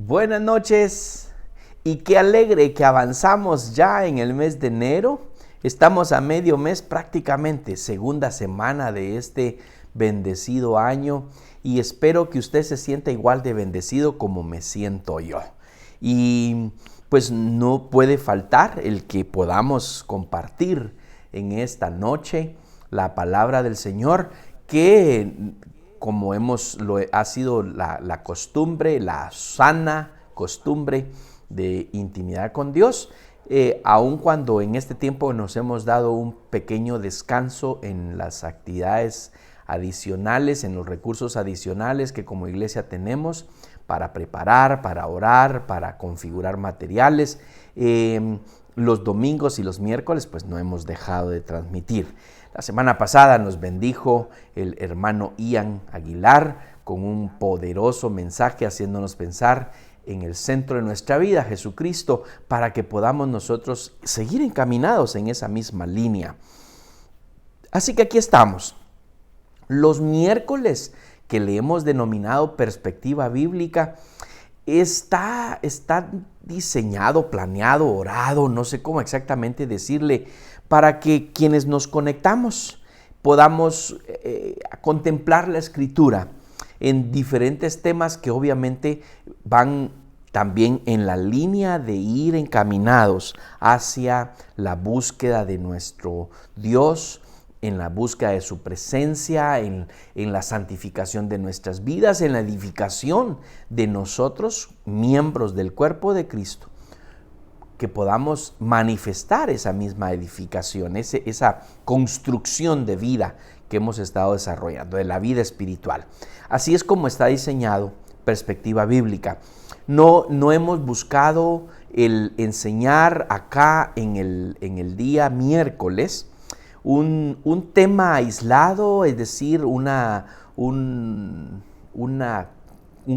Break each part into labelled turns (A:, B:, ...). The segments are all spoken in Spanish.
A: Buenas noches y qué alegre que avanzamos ya en el mes de enero. Estamos a medio mes prácticamente, segunda semana de este bendecido año y espero que usted se sienta igual de bendecido como me siento yo. Y pues no puede faltar el que podamos compartir en esta noche la palabra del Señor que como ha sido la costumbre, la sana costumbre de intimidad con Dios, aun cuando en este tiempo nos hemos dado un pequeño descanso en las actividades adicionales, en los recursos adicionales que como iglesia tenemos para preparar, para orar, para configurar materiales. Los domingos y los miércoles pues no hemos dejado de transmitir. La semana pasada nos bendijo el hermano Ian Aguilar con un poderoso mensaje haciéndonos pensar en el centro de nuestra vida, Jesucristo, para que podamos nosotros seguir encaminados en esa misma línea. Así que aquí estamos. Los miércoles que le hemos denominado perspectiva bíblica está diseñado, planeado, orado, no sé cómo exactamente decirle, para que quienes nos conectamos podamos contemplar la Escritura en diferentes temas que obviamente van también en la línea de ir encaminados hacia la búsqueda de nuestro Dios, en la búsqueda de su presencia, en la santificación de nuestras vidas, en la edificación de nosotros, miembros del cuerpo de Cristo, que podamos manifestar esa misma edificación, esa construcción de vida que hemos estado desarrollando, de la vida espiritual. Así es como está diseñado perspectiva bíblica. No hemos buscado el enseñar acá en el día miércoles un tema aislado, es decir, un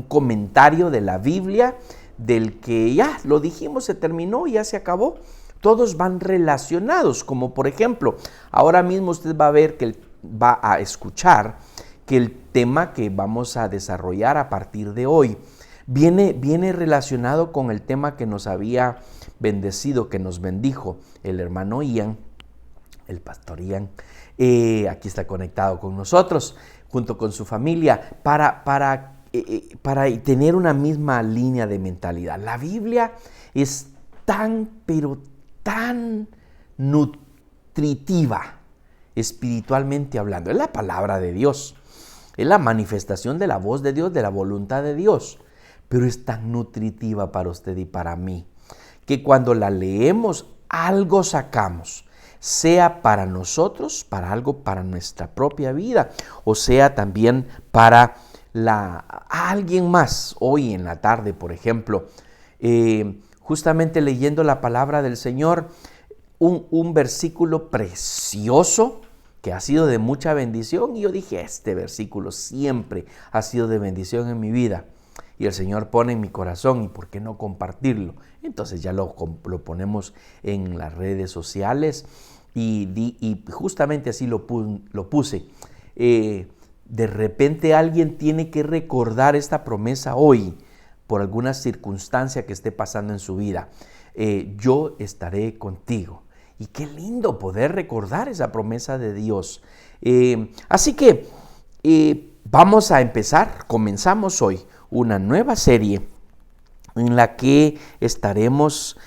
A: comentario de la Biblia del que ya lo dijimos, se terminó, ya se acabó. Todos van relacionados, como por ejemplo, ahora mismo usted va a ver va a escuchar que el tema que vamos a desarrollar a partir de hoy viene relacionado con el tema que nos había bendecido, que nos bendijo el hermano Ian, el pastor Ian. Aquí está conectado con nosotros, junto con su familia, para tener una misma línea de mentalidad. La Biblia es pero tan nutritiva, espiritualmente hablando. Es la palabra de Dios, es la manifestación de la voz de Dios, de la voluntad de Dios, pero es tan nutritiva para usted y para mí, que cuando la leemos, algo sacamos, sea para nosotros, para algo para nuestra propia vida, o sea también para alguien más. Hoy en la tarde, por ejemplo, justamente leyendo la palabra del Señor, un versículo precioso que ha sido de mucha bendición, y yo dije, este versículo siempre ha sido de bendición en mi vida, y el Señor pone en mi corazón, y por qué no compartirlo. Entonces ya lo ponemos en las redes sociales, y justamente así lo puse. De repente alguien tiene que recordar esta promesa hoy por alguna circunstancia que esté pasando en su vida. Yo estaré contigo. Y qué lindo poder recordar esa promesa de Dios. Así que vamos a comenzamos hoy una nueva serie en la que estaremos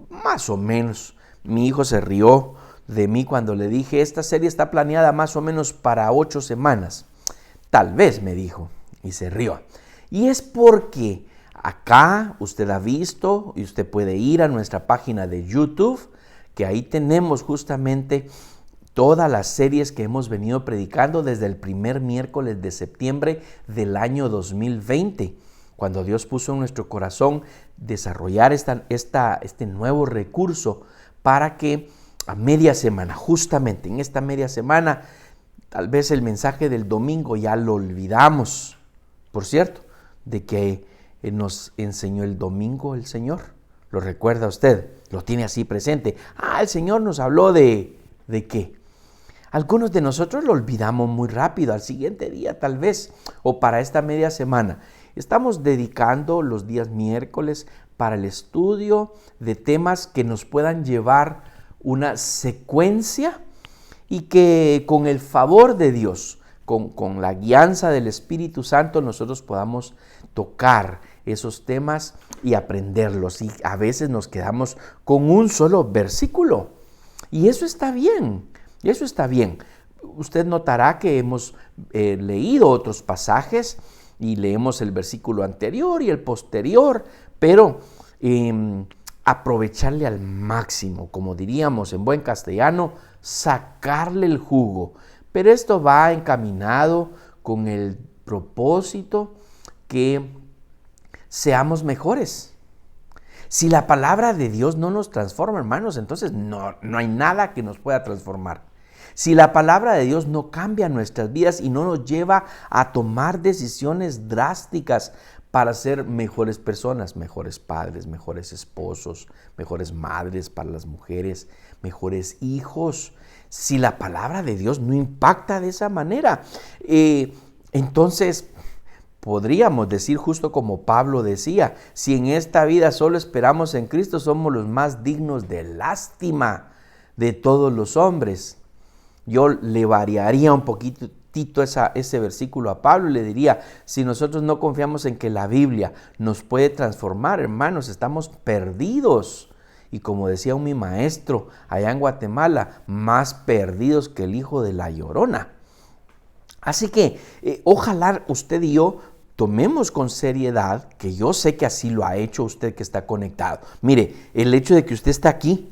A: más o menos. Mi hijo se rió de mí cuando le dije, esta serie está planeada más o menos para 8 semanas. Tal vez, me dijo, y se rió. Y es porque acá usted ha visto, y usted puede ir a nuestra página de YouTube, que ahí tenemos justamente todas las series que hemos venido predicando desde el primer miércoles de septiembre del año 2020, cuando Dios puso en nuestro corazón desarrollar este nuevo recurso para que a media semana, justamente en esta media semana, tal vez el mensaje del domingo ya lo olvidamos, por cierto, de que nos enseñó el domingo el Señor. ¿Lo recuerda usted? ¿Lo tiene así presente? El Señor nos habló ¿de qué? Algunos de nosotros lo olvidamos muy rápido, al siguiente día tal vez, o para esta media semana. Estamos dedicando los días miércoles para el estudio de temas que nos puedan llevar una secuencia y que con el favor de Dios, con la guianza del Espíritu Santo, nosotros podamos tocar esos temas y aprenderlos. Y a veces nos quedamos con un solo versículo. Y eso está bien, eso está bien. Usted notará que hemos leído otros pasajes y leemos el versículo anterior y el posterior, pero aprovecharle al máximo, como diríamos en buen castellano, sacarle el jugo. Pero esto va encaminado con el propósito que seamos mejores. Si la palabra de Dios no nos transforma, hermanos, entonces no hay nada que nos pueda transformar. Si la palabra de Dios no cambia nuestras vidas y no nos lleva a tomar decisiones drásticas para ser mejores personas, mejores padres, mejores esposos, mejores madres para las mujeres, mejores hijos. Si la palabra de Dios no impacta de esa manera, entonces podríamos decir justo como Pablo decía, si en esta vida solo esperamos en Cristo, somos los más dignos de lástima de todos los hombres. Yo le variaría un poquitito ese versículo a Pablo y le diría, si nosotros no confiamos en que la Biblia nos puede transformar, hermanos, estamos perdidos. Y como decía mi maestro allá en Guatemala, más perdidos que el hijo de la Llorona. Así que ojalá usted y yo tomemos con seriedad, que yo sé que así lo ha hecho usted que está conectado. Mire, el hecho de que usted está aquí,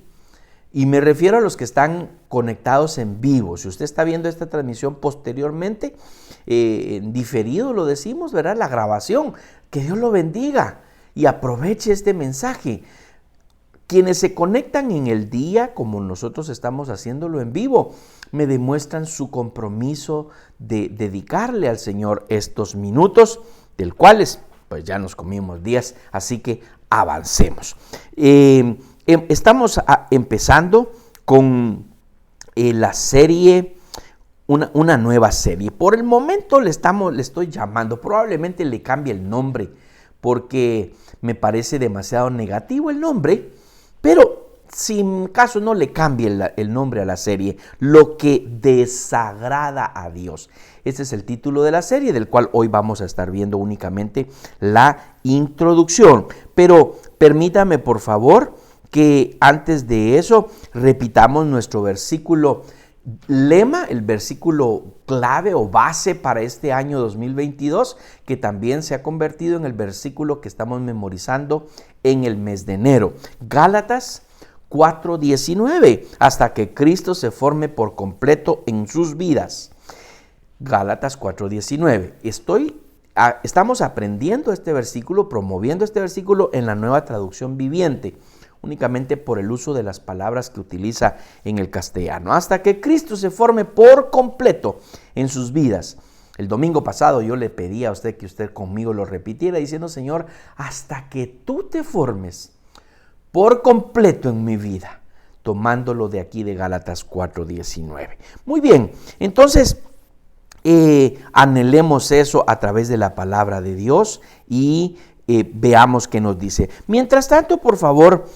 A: y me refiero a los que están conectados en vivo. Si usted está viendo esta transmisión posteriormente, en diferido lo decimos, ¿verdad? La grabación. Que Dios lo bendiga y aproveche este mensaje. Quienes se conectan en el día, como nosotros estamos haciéndolo en vivo, me demuestran su compromiso de dedicarle al Señor estos minutos, del cuales pues ya nos comimos 10, así que avancemos. Estamos empezando con la serie, una nueva serie. Por el momento le estoy llamando, probablemente le cambie el nombre, porque me parece demasiado negativo el nombre, pero sin caso no le cambie el nombre a la serie, lo que desagrada a Dios. Este es el título de la serie, del cual hoy vamos a estar viendo únicamente la introducción. Pero permítame, por favor, que antes de eso repitamos nuestro versículo lema, el versículo clave o base para este año 2022, que también se ha convertido en el versículo que estamos memorizando en el mes de enero. Gálatas 4:19, hasta que Cristo se forme por completo en sus vidas. Gálatas 4:19. Estamos aprendiendo este versículo, promoviendo este versículo en la Nueva Traducción Viviente, únicamente por el uso de las palabras que utiliza en el castellano. Hasta que Cristo se forme por completo en sus vidas. El domingo pasado yo le pedí a usted que usted conmigo lo repitiera diciendo, Señor, hasta que tú te formes por completo en mi vida, tomándolo de aquí de Gálatas 4:19. Muy bien, entonces anhelemos eso a través de la palabra de Dios y veamos qué nos dice. Mientras tanto, por favor,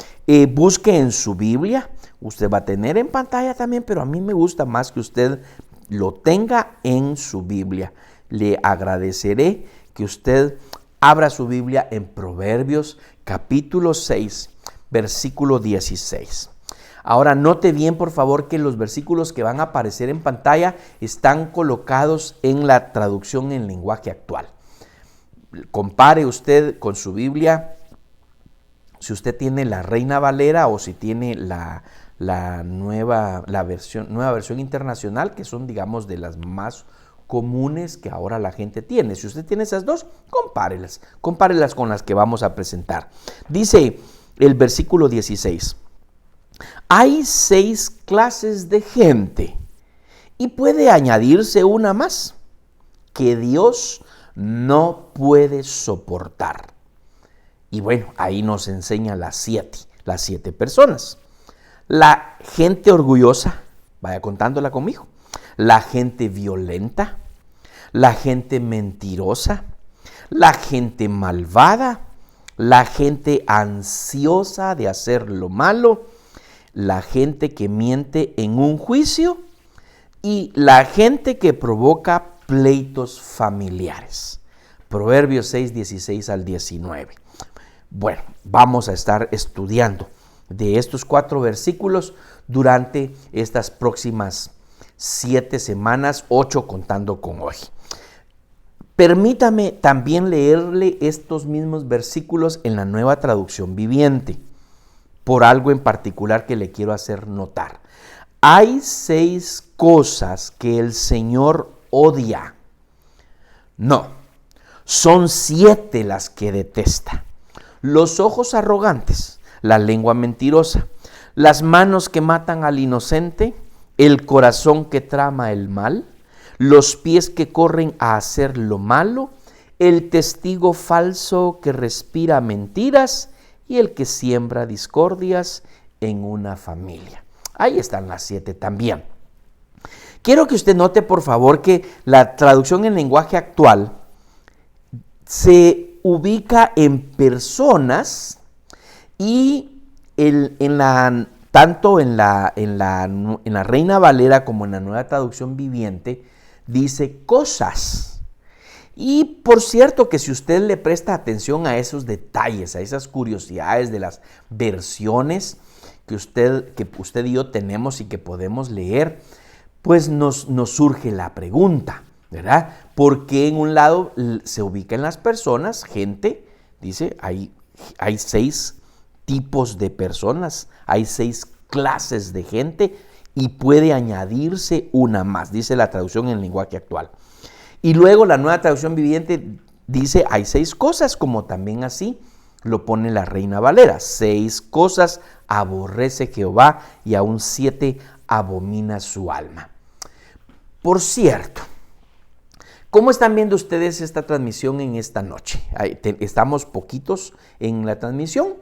A: busque en su Biblia. Usted va a tener en pantalla también, pero a mí me gusta más que usted lo tenga en su Biblia. Le agradeceré que usted abra su Biblia en Proverbios capítulo 6, versículo 16. Ahora note bien, por favor, que los versículos que van a aparecer en pantalla están colocados en la traducción en lenguaje actual. Compare usted con su Biblia, si usted tiene la Reina Valera o si tiene la nueva versión internacional, que son, digamos, de las más comunes que ahora la gente tiene. Si usted tiene esas dos, compárelas con las que vamos a presentar. Dice el versículo 16, hay 6 clases de gente y puede añadirse una más que Dios no puede soportar. Y bueno, ahí nos enseña las 7 personas. La gente orgullosa, vaya contándola conmigo. La gente violenta, la gente mentirosa, la gente malvada, la gente ansiosa de hacer lo malo, la gente que miente en un juicio y la gente que provoca pleitos familiares. Proverbios 6, 16 al 19. Bueno, vamos a estar estudiando de estos 4 versículos durante estas próximas 7 semanas, 8 contando con hoy. Permítame también leerle estos mismos versículos en la Nueva Traducción Viviente, por algo en particular que le quiero hacer notar. Hay 6 cosas que el Señor odia. No, son 7 las que detesta. Los ojos arrogantes, la lengua mentirosa, las manos que matan al inocente, el corazón que trama el mal, los pies que corren a hacer lo malo, el testigo falso que respira mentiras y el que siembra discordias en una familia. Ahí están las 7 también. Quiero que usted note, por favor, que la traducción en lenguaje actual se ubica en personas y tanto en la Reina Valera como en la Nueva Traducción Viviente dice cosas. Y por cierto que si usted le presta atención a esos detalles, a esas curiosidades de las versiones que usted y yo tenemos y que podemos leer, pues nos surge la pregunta, ¿verdad? ¿Por qué en un lado se ubican las personas, gente? Dice, hay 6 tipos de personas, hay 6 clases de gente y puede añadirse una más, dice la traducción en lenguaje actual. Y luego la Nueva Traducción Viviente dice, hay 6 cosas, como también así lo pone la Reina Valera. 6 cosas aborrece Jehová y aún 7 abomina su alma. Por cierto, ¿cómo están viendo ustedes esta transmisión en esta noche? Estamos poquitos en la transmisión,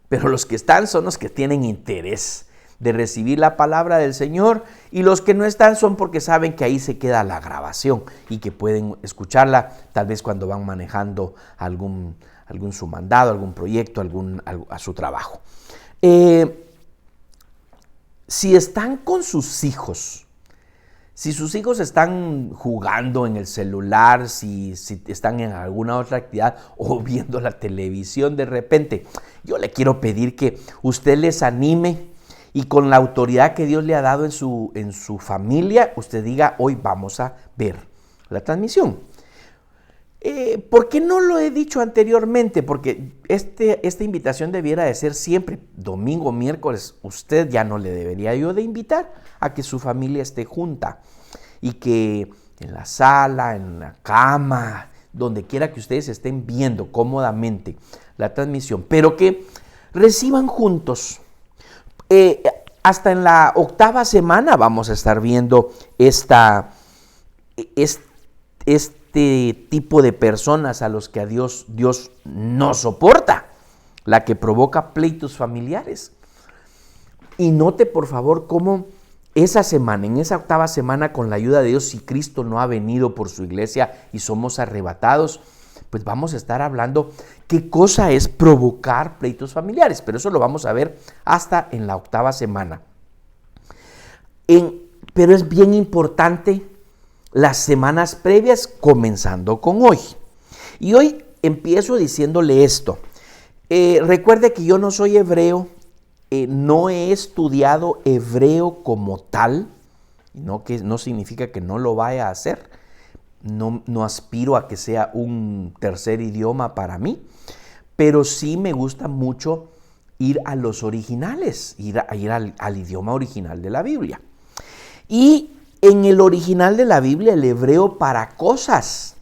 A: pero los que están son los que tienen interés de recibir la palabra del Señor, y los que no están son porque saben que ahí se queda la grabación y que pueden escucharla tal vez cuando van manejando algún su mandado, algún proyecto, a su trabajo. Si están con sus hijos, si sus hijos están jugando en el celular, si están en alguna otra actividad o viendo la televisión de repente, yo le quiero pedir que usted les anime y con la autoridad que Dios le ha dado en su familia, usted diga, hoy vamos a ver la transmisión. ¿Por qué no lo he dicho anteriormente? Porque esta invitación debiera de ser siempre, domingo, miércoles, usted ya no le debería yo de invitar a que su familia esté junta y que en la sala, en la cama, donde quiera que ustedes estén viendo cómodamente la transmisión, pero que reciban juntos. Hasta en la 8ª semana vamos a estar viendo este tipo de personas a los que a Dios no soporta, la que provoca pleitos familiares. Y note por favor cómo en esa 8ª semana, con la ayuda de Dios, si Cristo no ha venido por su iglesia y somos arrebatados, pues vamos a estar hablando qué cosa es provocar pleitos familiares, pero eso lo vamos a ver hasta en la 8ª semana. Pero es bien importante las semanas previas, comenzando con hoy. Y hoy empiezo diciéndole esto. Recuerde que yo no soy hebreo, no he estudiado hebreo como tal, que no significa que no lo vaya a hacer. No aspiro a que sea un tercer idioma para mí, pero sí me gusta mucho ir a los originales, ir al idioma original de la Biblia. Y en el original de la Biblia, el hebreo para cosas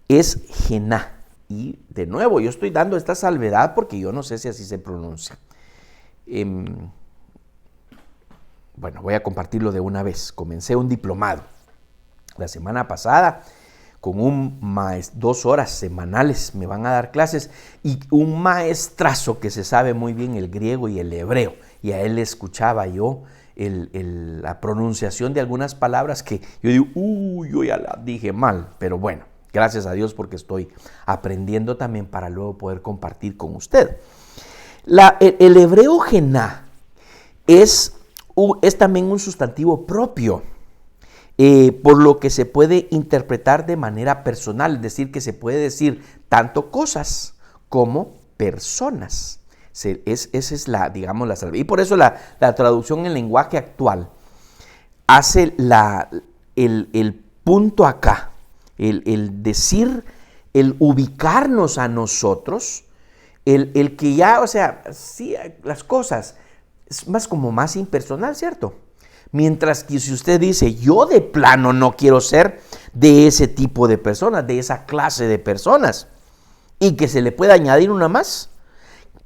A: es jená. Y de nuevo, yo estoy dando esta salvedad porque yo no sé si así se pronuncia. Bueno, voy a compartirlo de una vez. Comencé un diplomado la semana pasada con un 2 horas semanales, me van a dar clases, y un maestrazo que se sabe muy bien el griego y el hebreo, y a él le escuchaba yo la pronunciación de algunas palabras que yo digo, yo ya las dije mal, pero bueno, Gracias a Dios porque estoy aprendiendo también para luego poder compartir con usted. El hebreo gená es también un sustantivo propio, por lo que se puede interpretar de manera personal, es decir, que se puede decir tanto cosas como personas. Esa es digamos, la salvedad. Y por eso la traducción en lenguaje actual hace el punto acá, el decir, el ubicarnos a nosotros, el que ya, o sea, sí, las cosas, es más impersonal, ¿cierto? Mientras que si usted dice, yo de plano no quiero ser de ese tipo de personas, de esa clase de personas, y que se le pueda añadir una más,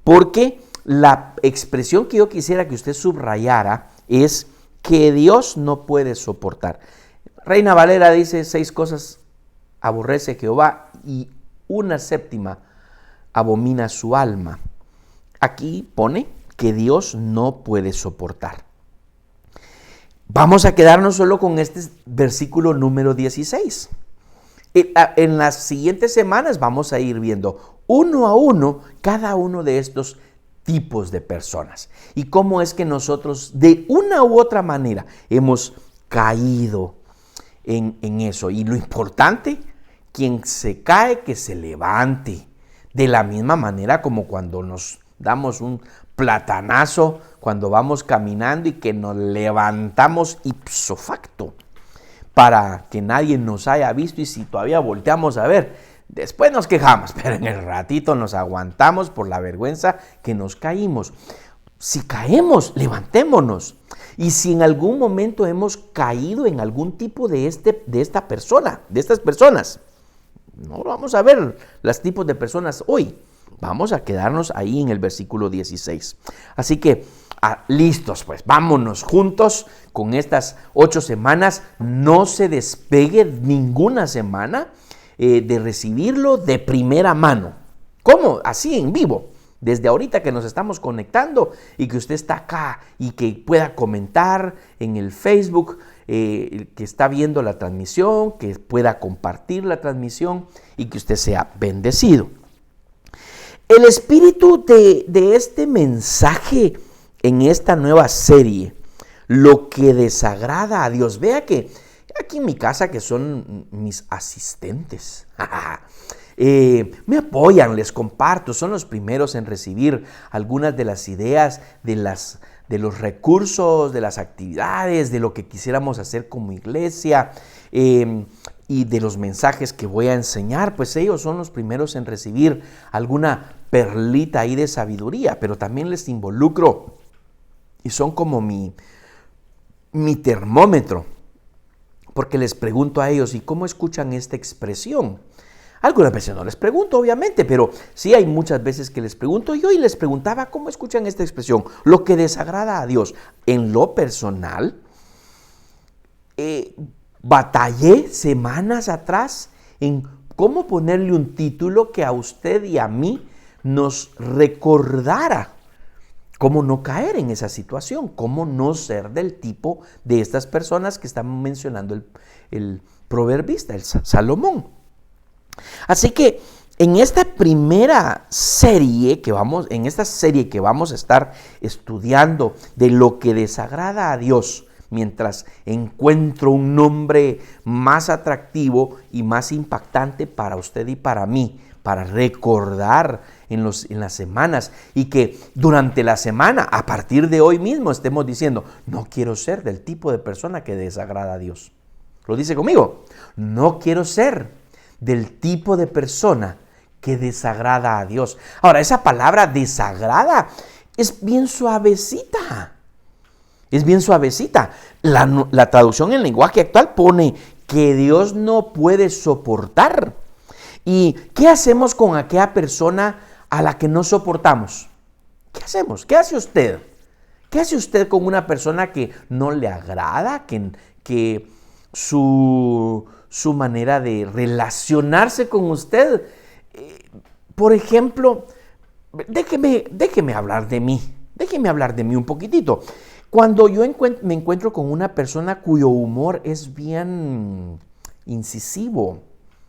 A: porque la expresión que yo quisiera que usted subrayara es que Dios no puede soportar. Reina Valera dice 6 cosas aborrece Jehová y una séptima abomina su alma. Aquí pone que Dios no puede soportar. Vamos a quedarnos solo con este versículo número 16. En las siguientes semanas vamos a ir viendo uno a uno cada uno de estos tipos de personas y cómo es que nosotros de una u otra manera hemos caído en eso. Y lo importante, quien se cae, que se levante. De la misma manera como cuando nos damos un platanazo, cuando vamos caminando y que nos levantamos ipso facto para que nadie nos haya visto, y si todavía volteamos a ver, después nos quejamos, pero en el ratito nos aguantamos por la vergüenza que nos caímos. Si caemos, levantémonos. Y si en algún momento hemos caído en algún tipo de estas personas, no vamos a ver los tipos de personas hoy. Vamos a quedarnos ahí en el versículo 16. Así que, listos pues, vámonos juntos con estas 8 semanas. No se despegue ninguna semana de recibirlo de primera mano. ¿Cómo? Así en vivo. Desde ahorita que nos estamos conectando y que usted está acá y que pueda comentar en el Facebook, que está viendo la transmisión, que pueda compartir la transmisión y que usted sea bendecido. El espíritu de este mensaje en esta nueva serie, lo que desagrada a Dios. Vea que aquí en mi casa, que son mis asistentes, me apoyan, les comparto, son los primeros en recibir algunas de las ideas, de los recursos, de las actividades, de lo que quisiéramos hacer como iglesia, y de los mensajes que voy a enseñar. Pues ellos son los primeros en recibir alguna perlita ahí de sabiduría, pero también les involucro y son como mi termómetro, porque les pregunto a ellos, ¿y cómo escuchan esta expresión? Algunas veces no les pregunto, obviamente, pero sí hay muchas veces que les pregunto. Y hoy les preguntaba, ¿cómo escuchan esta expresión? Lo que desagrada a Dios. En lo personal, batallé semanas atrás en cómo ponerle un título que a usted y a mí nos recordara cómo no caer en esa situación, cómo no ser del tipo de estas personas que están mencionando el proverbista, el Salomón. Así que en esta primera serie que vamos a estar estudiando de lo que desagrada a Dios, mientras encuentro un nombre más atractivo y más impactante para usted y para mí, para recordar en las semanas, y que durante la semana, a partir de hoy mismo, estemos diciendo, no quiero ser del tipo de persona que desagrada a Dios. ¿Lo dice conmigo? No quiero ser del tipo de persona que desagrada a Dios. Ahora, esa palabra desagrada es bien suavecita. Es bien suavecita. La traducción en lenguaje actual pone que Dios no puede soportar. ¿Y qué hacemos con aquella persona a la que no soportamos? ¿Qué hacemos? ¿Qué hace usted? ¿Qué hace usted con una persona que no le agrada, que su manera de relacionarse con usted? Por ejemplo, déjeme hablar de mí. Déjeme hablar de mí un poquitito. Cuando yo me encuentro con una persona cuyo humor es bien incisivo,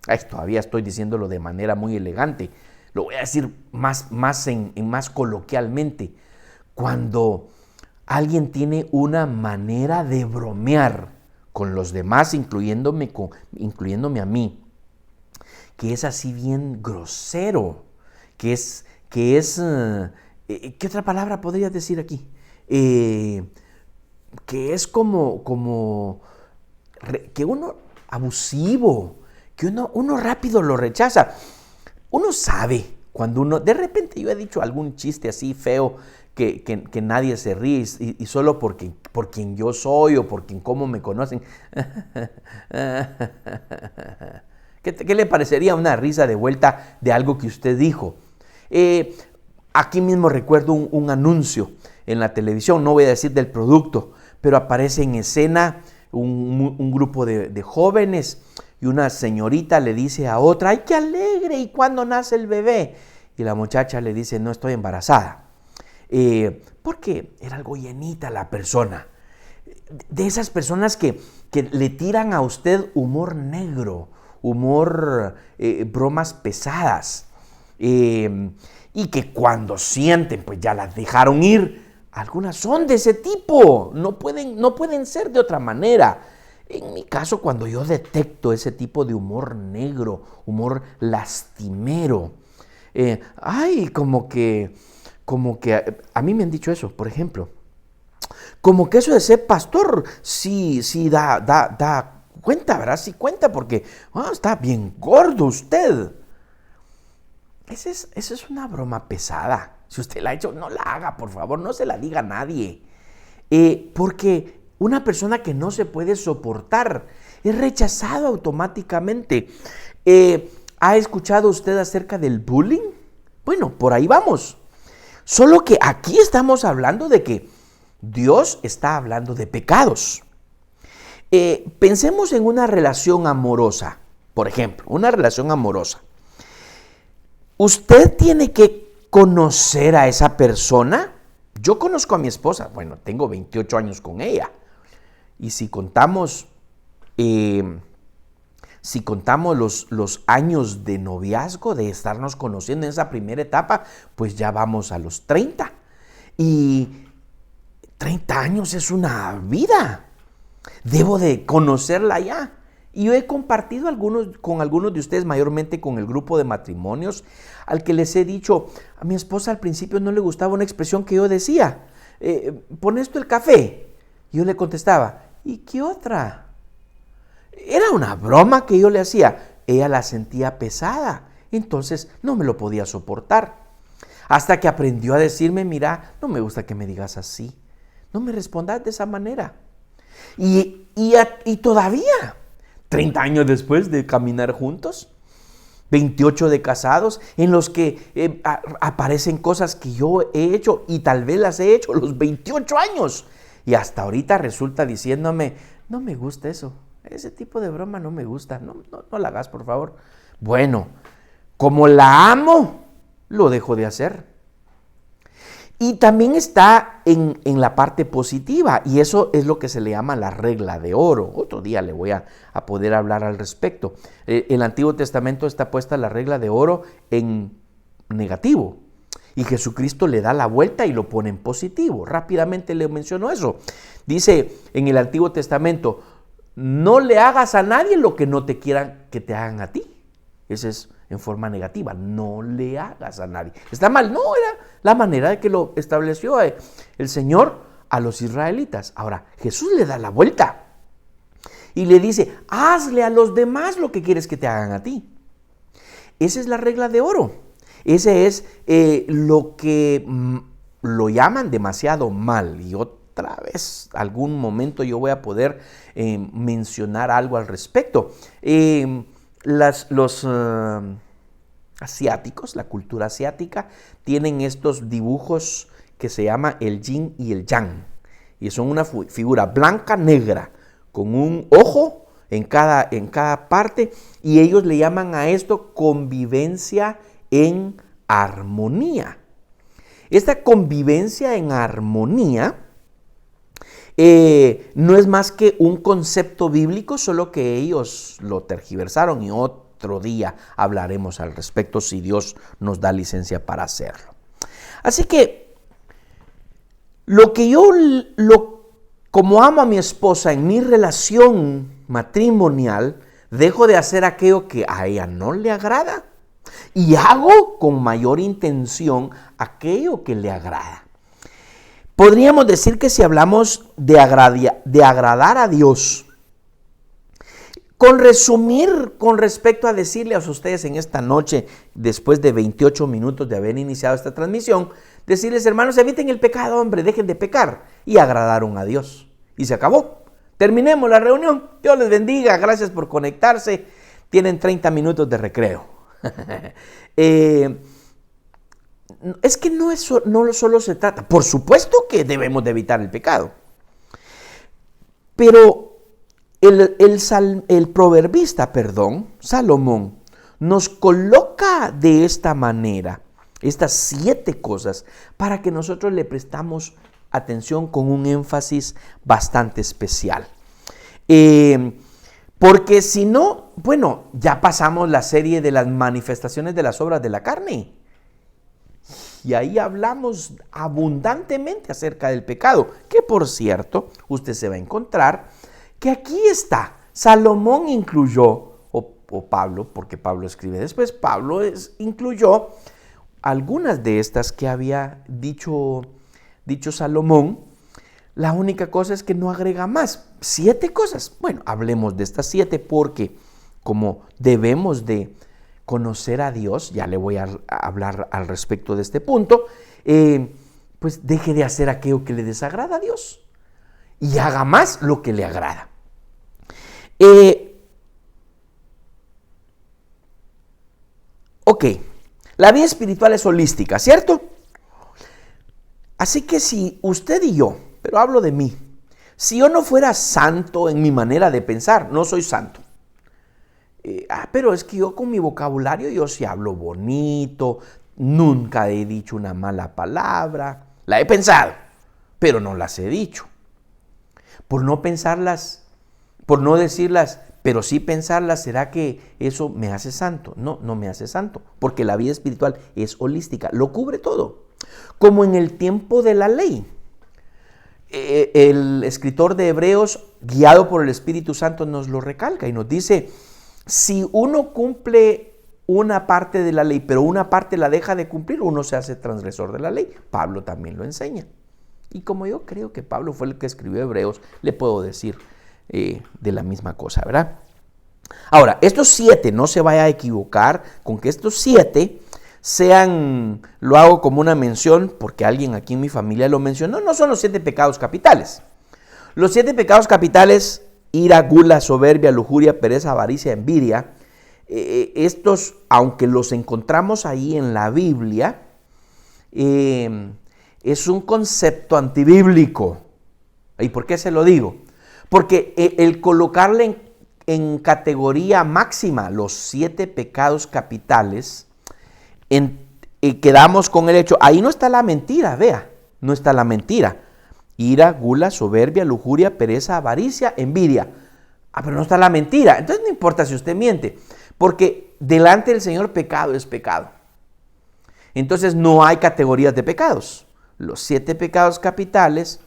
A: Ay, todavía estoy diciéndolo de manera muy elegante. Lo voy a decir más coloquialmente. Cuando alguien tiene una manera de bromear con los demás, incluyéndome a mí, que es así bien grosero, ¿qué otra palabra podrías decir aquí? Que es que uno abusivo, que uno rápido lo rechaza. Uno sabe cuando de repente yo he dicho algún chiste así feo que nadie se ríe y solo por quien yo soy o por quien cómo me conocen. ¿Qué le parecería una risa de vuelta de algo que usted dijo? Aquí mismo recuerdo un anuncio en la televisión, no voy a decir del producto, pero aparece en escena un grupo de jóvenes y una señorita le dice a otra, ¡ay, qué alegre! ¿Y cuándo nace el bebé? Y la muchacha le dice, no, estoy embarazada. Porque era algo llenita la persona. De esas personas que le tiran a usted humor negro, bromas pesadas. Y que cuando sienten, pues ya las dejaron ir. Algunas son de ese tipo, no pueden ser de otra manera. En mi caso, cuando yo detecto ese tipo de humor negro, humor lastimero, como que a mí me han dicho eso, por ejemplo, como que eso de ser pastor, sí da cuenta, ¿verdad? Sí cuenta porque está bien gordo usted. Esa es una broma pesada. Si usted la ha hecho, no la haga, por favor, no se la diga a nadie. Porque una persona que no se puede soportar es rechazado automáticamente. ¿Ha escuchado usted acerca del bullying? Bueno, por ahí vamos. Solo que aquí estamos hablando de que Dios está hablando de pecados. Pensemos en una relación amorosa, por ejemplo, una relación amorosa. Usted tiene que conocer a esa persona. Yo conozco a mi esposa, bueno, tengo 28 años con ella. Y si contamos los años de noviazgo, de estarnos conociendo en esa primera etapa, pues ya vamos a los 30. Y 30 años es una vida. Debo de conocerla ya. Y yo he compartido con algunos de ustedes, mayormente con el grupo de matrimonios, al que les he dicho, a mi esposa al principio no le gustaba una expresión que yo decía, pon esto el café. Y yo le contestaba, ¿y qué otra? Era una broma que yo le hacía. Ella la sentía pesada, entonces no me lo podía soportar. Hasta que aprendió a decirme, mira, no me gusta que me digas así, no me respondas de esa manera. Y todavía, 30 años después de caminar juntos, 28 de casados, en los que aparecen cosas que yo he hecho y tal vez las he hecho los 28 años. Y hasta ahorita resulta diciéndome, no me gusta eso, ese tipo de broma no me gusta, no la hagas por favor. Bueno, como la amo, lo dejo de hacer. Y también está en la parte positiva, y eso es lo que se le llama la regla de oro. Otro día le voy a poder hablar al respecto. En el Antiguo Testamento está puesta la regla de oro en negativo, y Jesucristo le da la vuelta y lo pone en positivo. Rápidamente le menciono eso. Dice en el Antiguo Testamento, no le hagas a nadie lo que no te quieran que te hagan a ti. Ese es en forma negativa, no le hagas a nadie. Está mal, no, era la manera de que lo estableció el Señor a los israelitas. Ahora, Jesús le da la vuelta y le dice, hazle a los demás lo que quieres que te hagan a ti. Esa es la regla de oro. Ese es lo que lo llaman demasiado mal. Y otra vez, algún momento yo voy a poder mencionar algo al respecto. Los asiáticos, la cultura asiática, tienen estos dibujos que se llama el yin y el yang. Y son una figura blanca, negra, con un ojo en cada parte. Y ellos le llaman a esto convivencia en armonía. Esta convivencia en armonía no es más que un concepto bíblico, solo que ellos lo tergiversaron y otro día hablaremos al respecto si Dios nos da licencia para hacerlo. Así que como amo a mi esposa en mi relación matrimonial, dejo de hacer aquello que a ella no le agrada y hago con mayor intención aquello que le agrada. Podríamos decir que si hablamos de agradar a Dios, con resumir con respecto a decirle a ustedes en esta noche, después de 28 minutos de haber iniciado esta transmisión, decirles, hermanos, eviten el pecado, hombre, dejen de pecar, y agradaron a Dios. Y se acabó. Terminemos la reunión. Dios les bendiga, gracias por conectarse. Tienen 30 minutos de recreo. Es que no solo se trata, por supuesto que debemos de evitar el pecado, pero el proverbista, Salomón, nos coloca de esta manera estas 7 cosas para que nosotros le prestamos atención con un énfasis bastante especial. Porque si no, bueno, ya pasamos la serie de las manifestaciones de las obras de la carne. Y ahí hablamos abundantemente acerca del pecado, que por cierto, usted se va a encontrar que aquí está. Salomón incluyó, o Pablo, porque Pablo escribe después, incluyó algunas de estas que había dicho Salomón. La única cosa es que no agrega más. 7 cosas. Bueno, hablemos de estas 7 porque como debemos de conocer a Dios, ya le voy a hablar al respecto de este punto, pues deje de hacer aquello que le desagrada a Dios y haga más lo que le agrada. Ok, la vida espiritual es holística, ¿cierto? Así que si usted y yo, pero hablo de mí, si yo no fuera santo en mi manera de pensar, no soy santo. Pero es que yo con mi vocabulario, yo sí hablo bonito, nunca he dicho una mala palabra, la he pensado, pero no las he dicho. Por no pensarlas, por no decirlas, pero sí pensarlas, ¿será que eso me hace santo? No, no me hace santo, porque la vida espiritual es holística, lo cubre todo. Como en el tiempo de la ley. El escritor de Hebreos, guiado por el Espíritu Santo, nos lo recalca y nos dice, si uno cumple una parte de la ley, pero una parte la deja de cumplir, uno se hace transgresor de la ley. Pablo también lo enseña. Y como yo creo que Pablo fue el que escribió Hebreos, le puedo decir de la misma cosa, ¿verdad? Ahora, estos 7, no se vaya a equivocar con que estos 7 lo hago como una mención, porque alguien aquí en mi familia lo mencionó, no son los 7 pecados capitales. Los 7 pecados capitales, ira, gula, soberbia, lujuria, pereza, avaricia, envidia, estos, aunque los encontramos ahí en la Biblia, es un concepto antibíblico. ¿Y por qué se lo digo? Porque el colocarle en categoría máxima los 7 pecados capitales, quedamos con el hecho, ahí no está la mentira, vea, no está la mentira. Ira, gula, soberbia, lujuria, pereza, avaricia, envidia. Pero no está la mentira. Entonces no importa si usted miente, porque delante del Señor pecado es pecado. Entonces no hay categorías de pecados. Los 7 pecados capitales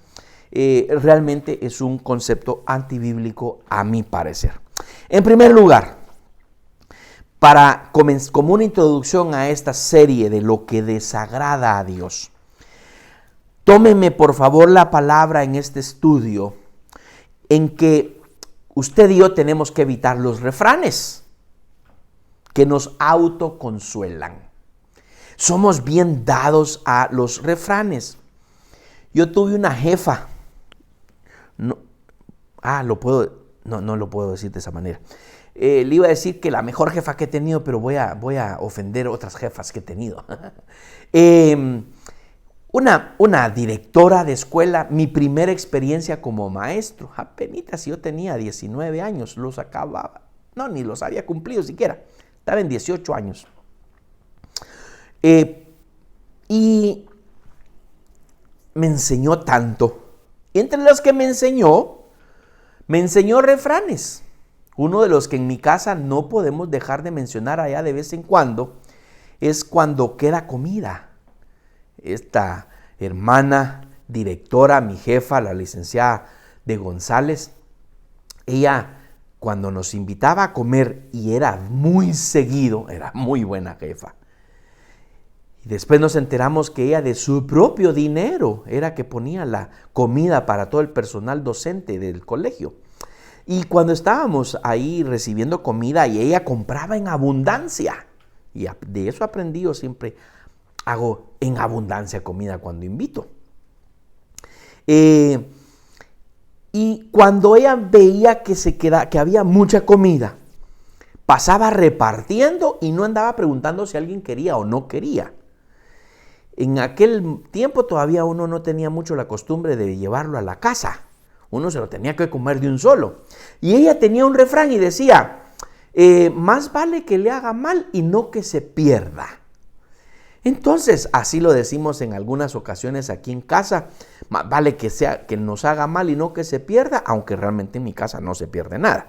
A: realmente es un concepto antibíblico a mi parecer. En primer lugar, como una introducción a esta serie de lo que desagrada a Dios, tómeme por favor la palabra en este estudio en que usted y yo tenemos que evitar los refranes que nos autoconsuelan. Somos bien dados a los refranes. Yo tuve una jefa. No lo puedo decir de esa manera. Le iba a decir que la mejor jefa que he tenido, pero voy a ofender otras jefas que he tenido. Una directora de escuela, mi primera experiencia como maestro, apenitas yo tenía 19 años, los acababa, no, ni los había cumplido siquiera, estaba en 18 años. Y me enseñó tanto. Entre los que me enseñó refranes. Uno de los que en mi casa no podemos dejar de mencionar allá de vez en cuando es cuando queda comida. Esta hermana directora, mi jefa, la licenciada de González, ella cuando nos invitaba a comer, y era muy seguido, era muy buena jefa. Y después nos enteramos que ella de su propio dinero era que ponía la comida para todo el personal docente del colegio. Y cuando estábamos ahí recibiendo comida y ella compraba en abundancia, y de eso aprendí, yo siempre hago en abundancia comida cuando invito. Y cuando ella veía que había mucha comida, pasaba repartiendo y no andaba preguntando si alguien quería o no quería. En aquel tiempo todavía uno no tenía mucho la costumbre de llevarlo a la casa. Uno se lo tenía que comer de un solo. Y ella tenía un refrán y decía, más vale que le haga mal y no que se pierda. Entonces, así lo decimos en algunas ocasiones aquí en casa, más vale que nos haga mal y no que se pierda, aunque realmente en mi casa no se pierde nada.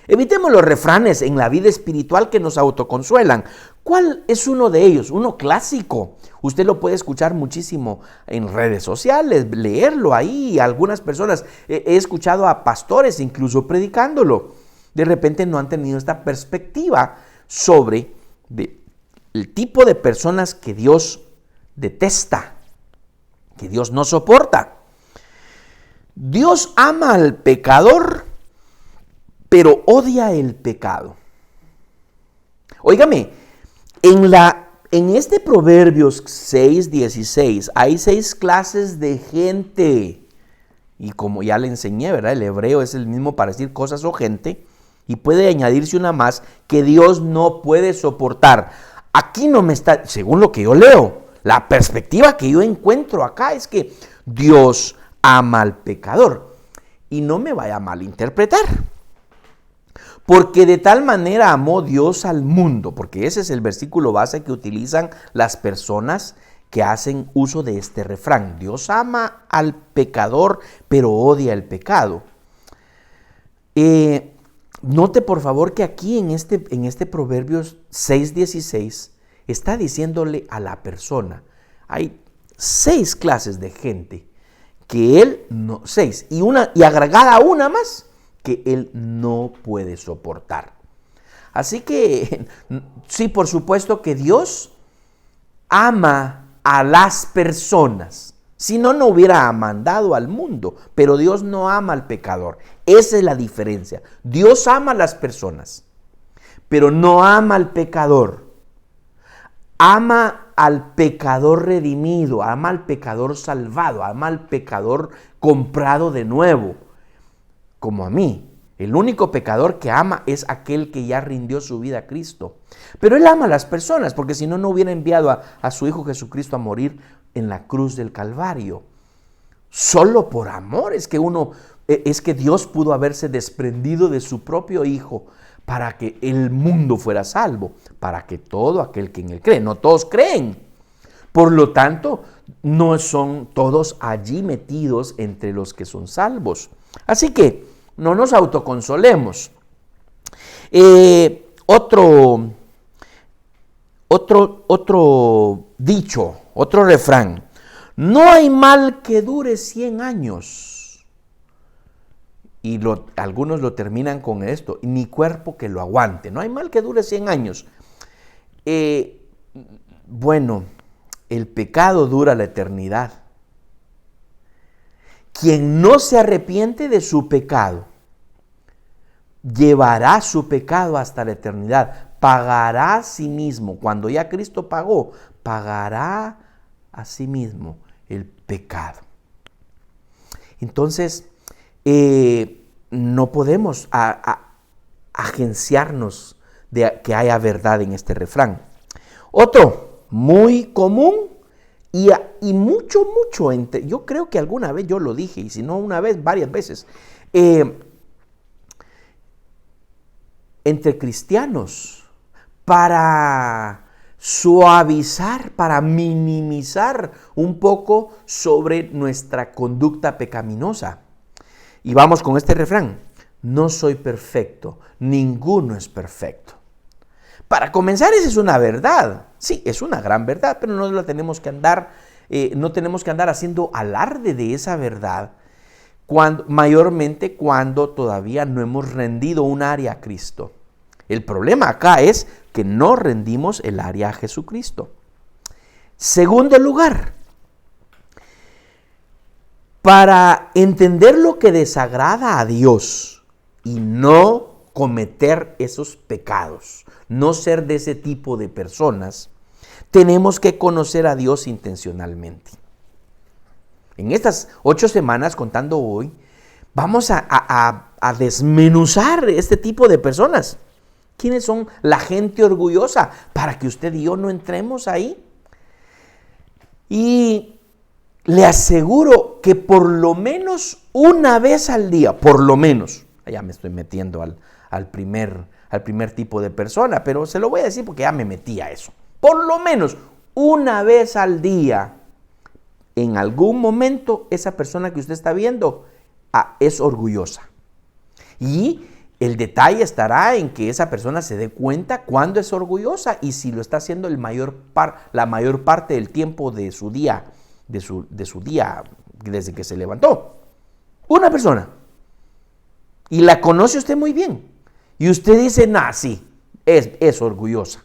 A: Evitemos los refranes en la vida espiritual que nos autoconsuelan. ¿Cuál es uno de ellos? Uno clásico. Usted lo puede escuchar muchísimo en redes sociales, leerlo ahí. Algunas personas, he escuchado a pastores incluso predicándolo. De repente no han tenido esta perspectiva sobre el tipo de personas que Dios detesta, que Dios no soporta. Dios ama al pecador, pero odia el pecado. Óigame, en este Proverbios 6:16 hay 6 clases de gente. Y como ya le enseñé, ¿verdad? El hebreo es el mismo para decir cosas o gente. Y puede añadirse una más que Dios no puede soportar. Aquí no me está, según lo que yo leo, la perspectiva que yo encuentro acá es que Dios ama al pecador. Y no me vaya a malinterpretar. Porque de tal manera amó Dios al mundo, porque ese es el versículo base que utilizan las personas que hacen uso de este refrán. Dios ama al pecador, pero odia el pecado. Note por favor que aquí en este Proverbios 6:16 está diciéndole a la persona, hay 6 clases de gente que él no, 6, y agregada una más, que él no puede soportar. Así que sí, por supuesto que Dios ama a las personas. Si no, no hubiera mandado al mundo. Pero Dios no ama al pecador. Esa es la diferencia. Dios ama a las personas, pero no ama al pecador. Ama al pecador redimido, ama al pecador salvado, ama al pecador comprado de nuevo. Como a mí, el único pecador que ama es aquel que ya rindió su vida a Cristo. Pero Él ama a las personas, porque si no, no hubiera enviado a su Hijo Jesucristo a morir en la cruz del Calvario. Solo por amor es que Dios pudo haberse desprendido de su propio Hijo para que el mundo fuera salvo, para que todo aquel que en Él cree, no todos creen. Por lo tanto, no son todos allí metidos entre los que son salvos. Así que no nos autoconsolemos. Otro dicho, otro refrán. No hay mal que dure 100 años. Y algunos lo terminan con esto. Ni cuerpo que lo aguante. No hay mal que dure 100 años. Bueno, el pecado dura la eternidad. Quien no se arrepiente de su pecado, llevará su pecado hasta la eternidad. Pagará a sí mismo. Cuando ya Cristo pagó, pagará a sí mismo el pecado. Entonces, no podemos agenciarnos de que haya verdad en este refrán. Otro muy común y mucho, yo creo que alguna vez yo lo dije, y si no una vez, varias veces, entre cristianos, para suavizar, para minimizar un poco sobre nuestra conducta pecaminosa. Y vamos con este refrán. No soy perfecto, ninguno es perfecto. Para comenzar, esa es una verdad. Sí, es una gran verdad, pero no tenemos que andar haciendo alarde de esa verdad, mayormente cuando todavía no hemos rendido un área a Cristo. El problema acá es que no rendimos el área a Jesucristo. Segundo lugar, para entender lo que desagrada a Dios y no cometer esos pecados, no ser de ese tipo de personas, tenemos que conocer a Dios intencionalmente. En estas 8 semanas, contando hoy, vamos a desmenuzar este tipo de personas. ¿Quiénes son la gente orgullosa? Para que usted y yo no entremos ahí. Y le aseguro que por lo menos una vez al día, por lo menos, ya me estoy metiendo al primer tipo de persona, pero se lo voy a decir porque ya me metí a eso. Por lo menos una vez al día, en algún momento, esa persona que usted está viendo es orgullosa. Y el detalle estará en que esa persona se dé cuenta cuándo es orgullosa y si lo está haciendo la mayor parte del tiempo de su día, desde que se levantó. Una persona. Y la conoce usted muy bien. Y usted dice, sí, es orgullosa.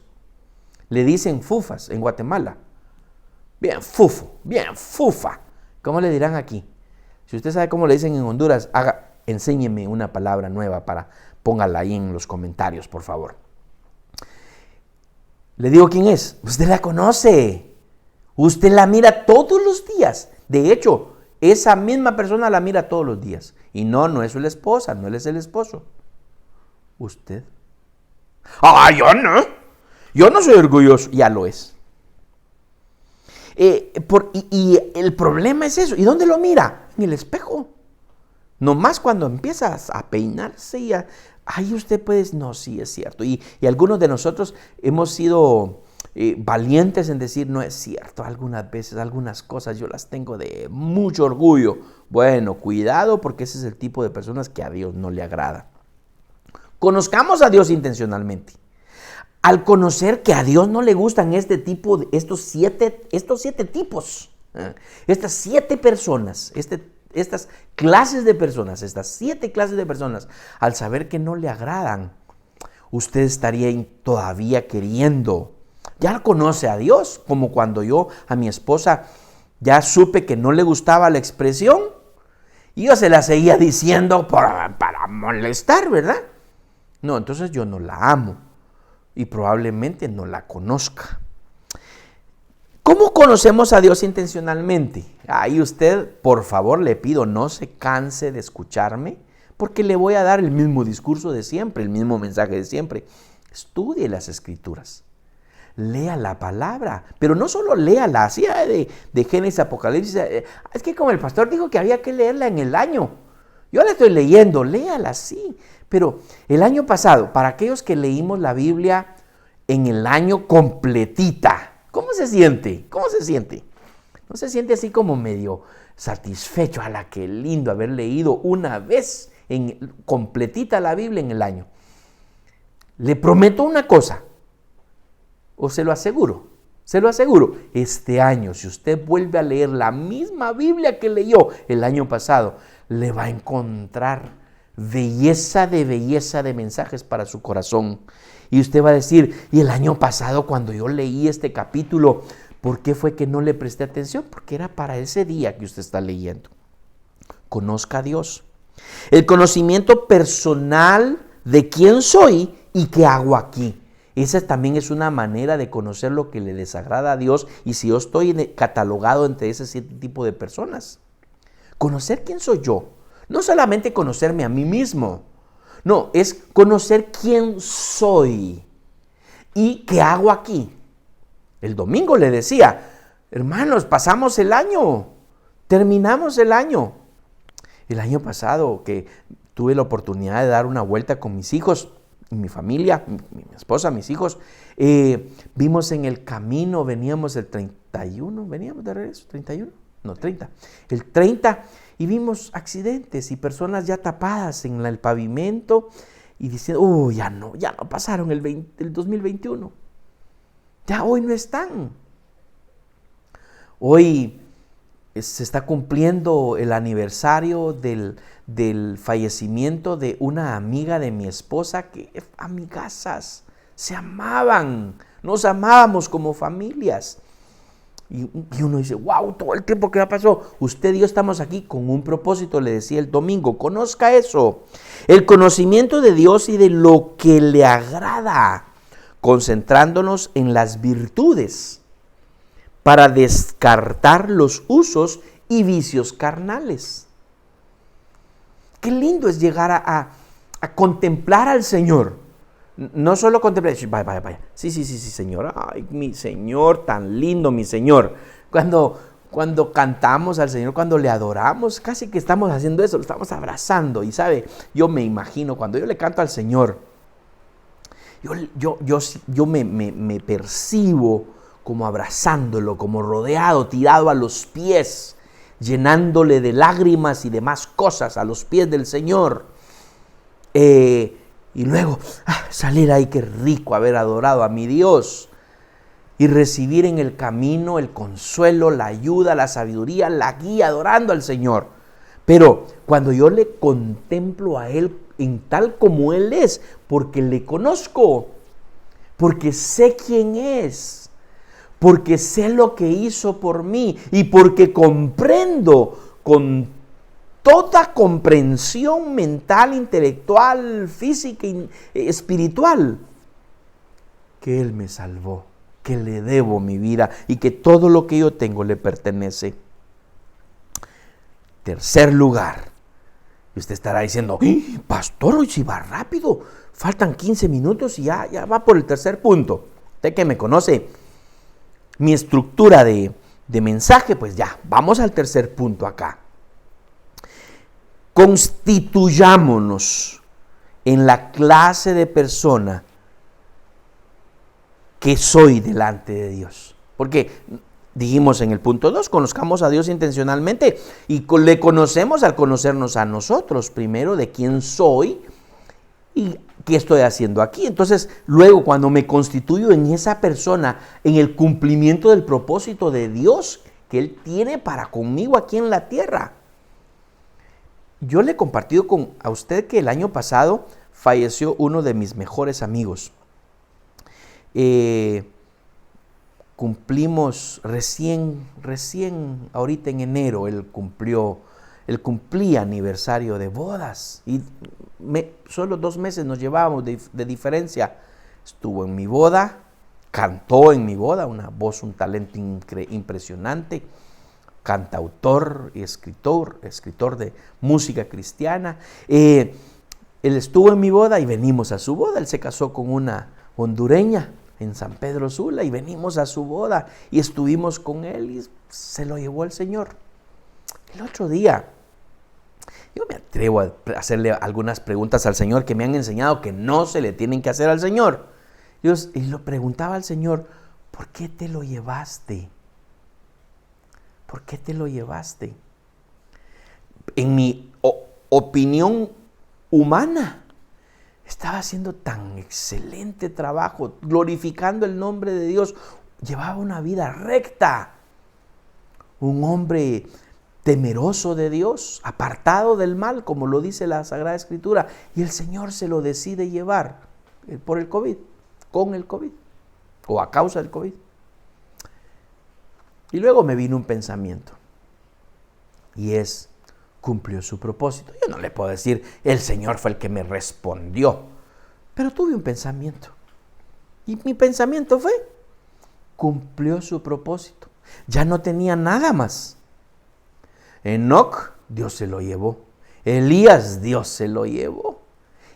A: Le dicen fufas en Guatemala. Bien fufo, bien fufa. ¿Cómo le dirán aquí? Si usted sabe cómo le dicen en Honduras, enséñeme una palabra nueva póngala ahí en los comentarios, por favor. Le digo quién es. Usted la conoce. Usted la mira todos los días. De hecho, esa misma persona la mira todos los días. Y no es la esposa, no él es el esposo. ¿Usted? Yo no. Yo no soy orgulloso. Ya lo es. Y el problema es eso. ¿Y dónde lo mira? En el espejo. Nomás cuando empiezas a peinarse, ahí usted puede, no, sí es cierto. Y algunos de nosotros hemos sido valientes en decir, no es cierto. Algunas veces, algunas cosas yo las tengo de mucho orgullo. Bueno, cuidado porque ese es el tipo de personas que a Dios no le agrada. Conozcamos a Dios intencionalmente. Al conocer que a Dios no le gustan estos siete tipos, estas 7 personas, estas clases de personas, estas 7 clases de personas, al saber que no le agradan, usted estaría todavía queriendo. Ya conoce a Dios, como cuando yo a mi esposa ya supe que no le gustaba la expresión y yo se la seguía diciendo para molestar, ¿verdad? No, entonces yo no la amo y probablemente no la conozca. ¿Cómo conocemos a Dios intencionalmente? Ahí usted, por favor, le pido, no se canse de escucharme, porque le voy a dar el mismo discurso de siempre, el mismo mensaje de siempre. Estudie las Escrituras, lea la palabra, pero no solo léala, así de Génesis, Apocalipsis. Es que como el pastor dijo que había que leerla en el año, yo la estoy leyendo, léala, sí. Pero el año pasado, para aquellos que leímos la Biblia en el año completita, ¿cómo se siente? ¿Cómo se siente? ¿No se siente así como medio satisfecho? ¡Hala, qué lindo haber leído una vez completita la Biblia en el año! Le prometo una cosa, o se lo aseguro, este año, si usted vuelve a leer la misma Biblia que leyó el año pasado, le va a encontrar belleza de mensajes para su corazón. Y usted va a decir, y el año pasado cuando yo leí este capítulo, ¿por qué fue que no le presté atención? Porque era para ese día que usted está leyendo. Conozca a Dios. El conocimiento personal de quién soy y qué hago aquí. Esa también es una manera de conocer lo que le desagrada a Dios y si yo estoy catalogado entre ese tipo de personas. Conocer quién soy yo. No solamente conocerme a mí mismo. No, es conocer quién soy y qué hago aquí. El domingo le decía, hermanos, pasamos el año, terminamos el año. El año pasado que tuve la oportunidad de dar una vuelta con mis hijos, mi familia, mi esposa, mis hijos, vimos en el camino, veníamos el 31, veníamos de regreso, 31. no 30, el 30, y vimos accidentes y personas ya tapadas en el pavimento y diciendo, ya no pasaron el 2021, ya hoy no están. Hoy se está cumpliendo el aniversario del fallecimiento de una amiga de mi esposa, que amigazas, se amaban, nos amábamos como familias. Y uno dice, wow, todo el tiempo que ya pasó, usted y yo estamos aquí con un propósito, le decía el domingo, conozca eso, el conocimiento de Dios y de lo que le agrada, concentrándonos en las virtudes, para descartar los usos y vicios carnales. Qué lindo es llegar a contemplar al Señor. No solo contemplar, vaya. Sí, Señor. Ay, mi Señor, tan lindo, mi Señor. Cuando cantamos al Señor, cuando le adoramos, casi que estamos haciendo eso, lo estamos abrazando. Y sabe, yo me imagino, cuando yo le canto al Señor, yo me percibo como abrazándolo, como rodeado, tirado a los pies, llenándole de lágrimas y demás cosas a los pies del Señor. Y luego salir ahí, qué rico haber adorado a mi Dios. Y recibir en el camino el consuelo, la ayuda, la sabiduría, la guía, adorando al Señor. Pero cuando yo le contemplo a Él en tal como Él es, porque le conozco, porque sé quién es, porque sé lo que hizo por mí y porque comprendo con toda comprensión mental, intelectual, física y espiritual que Él me salvó, que le debo mi vida y que todo lo que yo tengo le pertenece. Tercer lugar, y usted estará diciendo, pastor, hoy sí va rápido, faltan 15 minutos y ya va por el tercer punto. Usted que me conoce mi estructura de mensaje, pues ya, vamos al tercer punto acá. Constituyámonos en la clase de persona que soy delante de Dios. Porque dijimos en el punto 2, conozcamos a Dios intencionalmente y le conocemos al conocernos a nosotros, primero de quién soy y qué estoy haciendo aquí. Entonces, luego cuando me constituyo en esa persona, en el cumplimiento del propósito de Dios que Él tiene para conmigo aquí en la tierra. Yo le he compartido a usted que el año pasado falleció uno de mis mejores amigos. Cumplimos recién, ahorita en enero, él cumplía aniversario de bodas y solo 2 meses nos llevábamos de diferencia. Estuvo en mi boda, cantó en mi boda, una voz, un talento impresionante, cantautor y escritor de música cristiana. Él estuvo en mi boda y venimos a su boda. Él se casó con una hondureña en San Pedro Sula y venimos a su boda y estuvimos con él y se lo llevó el Señor. El otro día, yo me atrevo a hacerle algunas preguntas al Señor que me han enseñado que no se le tienen que hacer al Señor. Y lo preguntaba al Señor, ¿por qué te lo llevaste? ¿Por qué te lo llevaste? En mi opinión humana, estaba haciendo tan excelente trabajo, glorificando el nombre de Dios. Llevaba una vida recta. Un hombre temeroso de Dios, apartado del mal, como lo dice la Sagrada Escritura. Y el Señor se lo decide llevar por el COVID, con el COVID, o a causa del COVID. Y luego me vino un pensamiento. Y es, cumplió su propósito. Yo no le puedo decir, el Señor fue el que me respondió. Pero tuve un pensamiento. Y mi pensamiento fue, cumplió su propósito. Ya no tenía nada más. Enoc, Dios se lo llevó. Elías, Dios se lo llevó.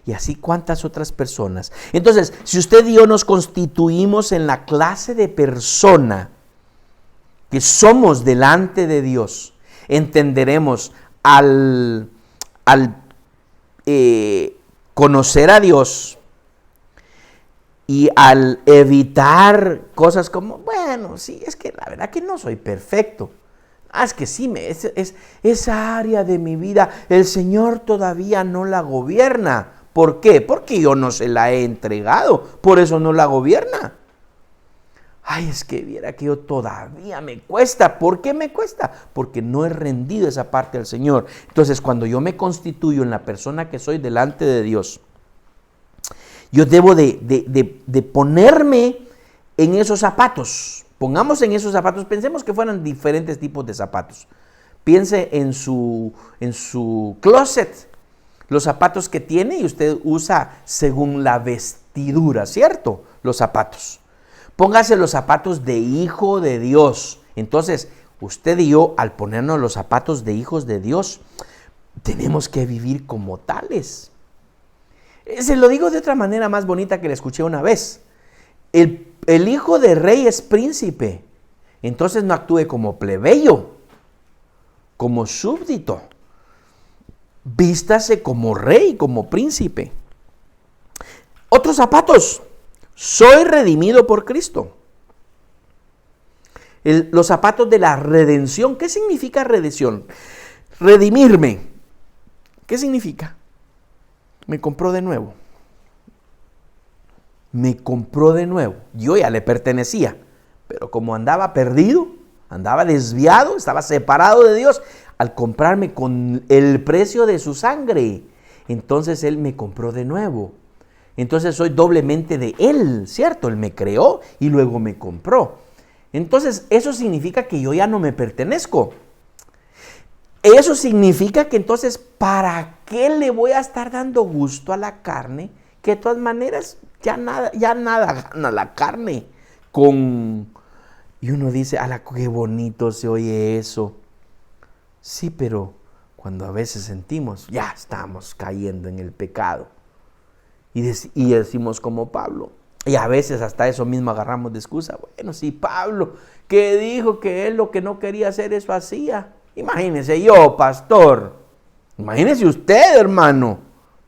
A: Y así cuántas otras personas. Entonces, si usted y yo nos constituimos en la clase de persona que somos delante de Dios, entenderemos al conocer a Dios y al evitar cosas como, bueno, sí, es que la verdad que no soy perfecto. Es que sí, esa área de mi vida, el Señor todavía no la gobierna. ¿Por qué? Porque yo no se la he entregado, por eso no la gobierna. Ay, es que viera que yo todavía me cuesta. ¿Por qué me cuesta? Porque no he rendido esa parte al Señor. Entonces, cuando yo me constituyo en la persona que soy delante de Dios, yo debo de ponerme en esos zapatos. Pongamos en esos zapatos, pensemos que fueran diferentes tipos de zapatos. Piense en su closet, los zapatos que tiene y usted usa según la vestidura, ¿cierto? Los zapatos. Póngase los zapatos de hijo de Dios. Entonces, usted y yo, al ponernos los zapatos de hijos de Dios, tenemos que vivir como tales. Se lo digo de otra manera más bonita que le escuché una vez. El hijo de rey es príncipe. Entonces no actúe como plebeyo, como súbdito. Vístase como rey, como príncipe. Otros zapatos. Soy redimido por Cristo. Los zapatos de la redención. ¿Qué significa redención? Redimirme. ¿Qué significa? Me compró de nuevo. Me compró de nuevo. Yo ya le pertenecía, pero como andaba perdido, andaba desviado, estaba separado de Dios, al comprarme con el precio de su sangre, entonces Él me compró de nuevo. Entonces soy doblemente de Él, ¿cierto? Él me creó y luego me compró. Entonces eso significa que yo ya no me pertenezco. Eso significa que entonces, ¿para qué le voy a estar dando gusto a la carne? Que de todas maneras ya nada gana la carne y uno dice, ¡ala, qué bonito se oye eso! Sí, pero cuando a veces sentimos, ya estamos cayendo en el pecado. Y decimos como Pablo, y a veces hasta eso mismo agarramos de excusa. Bueno, sí, Pablo, que dijo que él lo que no quería hacer, eso hacía. Imagínese yo, pastor. Imagínese usted, hermano,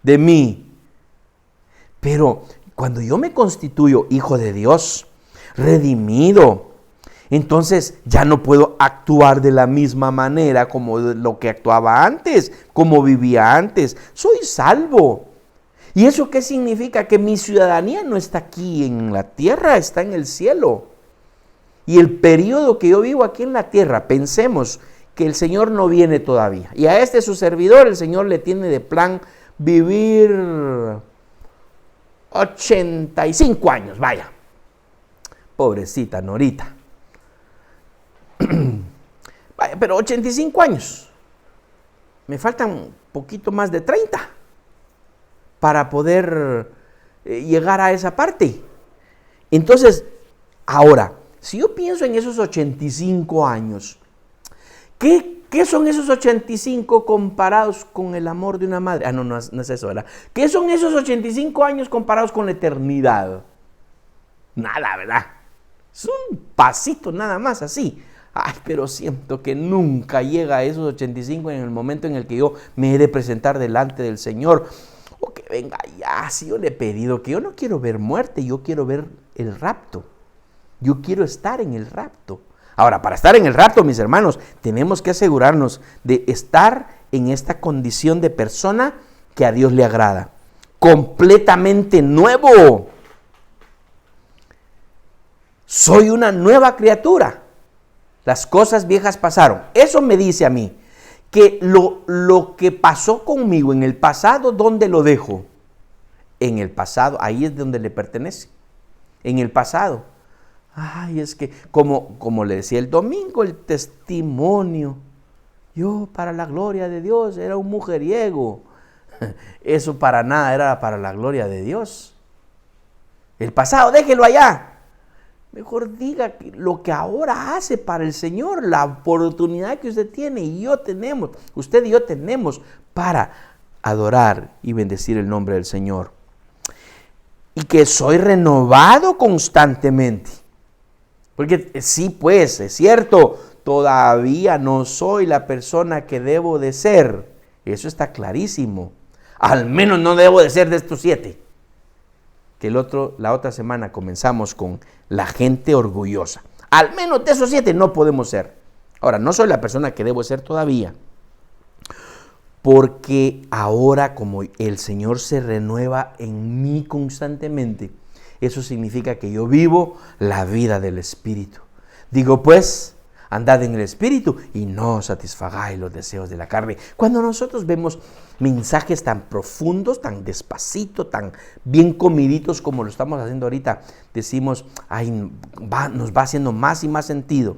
A: de mí. Pero cuando yo me constituyo hijo de Dios, redimido, entonces ya no puedo actuar de la misma manera como lo que actuaba antes, como vivía antes. Soy salvo. ¿Y eso qué significa? Que mi ciudadanía no está aquí en la tierra, está en el cielo. Y el periodo que yo vivo aquí en la tierra, pensemos que el Señor no viene todavía. Y a su servidor el Señor le tiene de plan vivir 85 años, vaya. Pobrecita Norita. Vaya, pero 85 años. Me faltan un poquito más de 30 para poder llegar a esa parte. Entonces, ahora, si yo pienso en esos 85 años, ¿qué son esos 85 comparados con el amor de una madre? No es eso, ¿verdad? ¿Qué son esos 85 años comparados con la eternidad? Nada, ¿verdad? Es un pasito nada más así. Ay, pero siento que nunca llega a esos 85 en el momento en el que yo me he de presentar delante del Señor. O que venga ya, si yo le he pedido que yo no quiero ver muerte, yo quiero ver el rapto. Yo quiero estar en el rapto. Ahora, para estar en el rapto, mis hermanos, tenemos que asegurarnos de estar en esta condición de persona que a Dios le agrada. Completamente nuevo. Soy una nueva criatura. Las cosas viejas pasaron. Eso me dice a mí que lo que pasó conmigo en el pasado, ¿dónde lo dejo? En el pasado, ahí es donde le pertenece. En el pasado. Ay, es que, como le decía el domingo, el testimonio. Yo, para la gloria de Dios, era un mujeriego. Eso para nada era para la gloria de Dios. El pasado, déjelo allá. Mejor diga lo que ahora hace para el Señor, la oportunidad que usted tiene y yo tenemos, usted y yo tenemos para adorar y bendecir el nombre del Señor. Y que soy renovado constantemente. Porque sí, pues, es cierto, todavía no soy la persona que debo de ser. Eso está clarísimo. Al menos no debo de ser de estos 7. Que la otra semana comenzamos con la gente orgullosa. Al menos de esos 7 no podemos ser. Ahora, no soy la persona que debo ser todavía, porque ahora como el Señor se renueva en mí constantemente, eso significa que yo vivo la vida del Espíritu. Digo pues, andad en el Espíritu y no satisfagáis los deseos de la carne. Cuando nosotros vemos mensajes tan profundos, tan despacito, tan bien comiditos como lo estamos haciendo ahorita, decimos, ay, nos va haciendo más y más sentido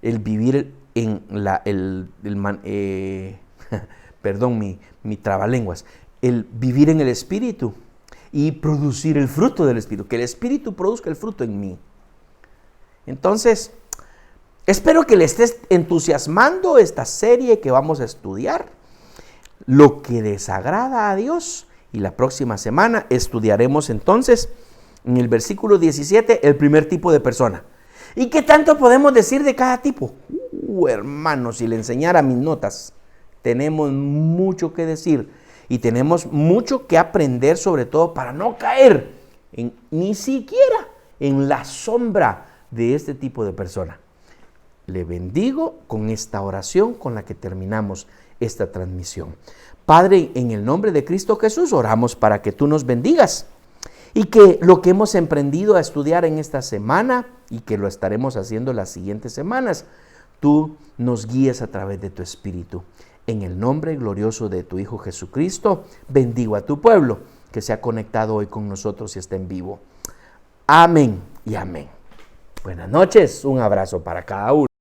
A: el vivir en perdón mi trabalenguas, el vivir en el Espíritu y producir el fruto del Espíritu, que el Espíritu produzca el fruto en mí. Entonces, espero que le estés entusiasmando esta serie que vamos a estudiar, lo que desagrada a Dios, y la próxima semana estudiaremos entonces en el versículo 17 el primer tipo de persona. ¿Y qué tanto podemos decir de cada tipo? Hermanos, si le enseñara mis notas, tenemos mucho que decir y tenemos mucho que aprender, sobre todo para no caer ni siquiera en la sombra de este tipo de persona. Le bendigo con esta oración con la que terminamos esta transmisión. Padre, en el nombre de Cristo Jesús, oramos para que tú nos bendigas y que lo que hemos emprendido a estudiar en esta semana y que lo estaremos haciendo las siguientes semanas, tú nos guíes a través de tu Espíritu. En el nombre glorioso de tu Hijo Jesucristo, bendigo a tu pueblo que se ha conectado hoy con nosotros y está en vivo. Amén y amén. Buenas noches, un abrazo para cada uno.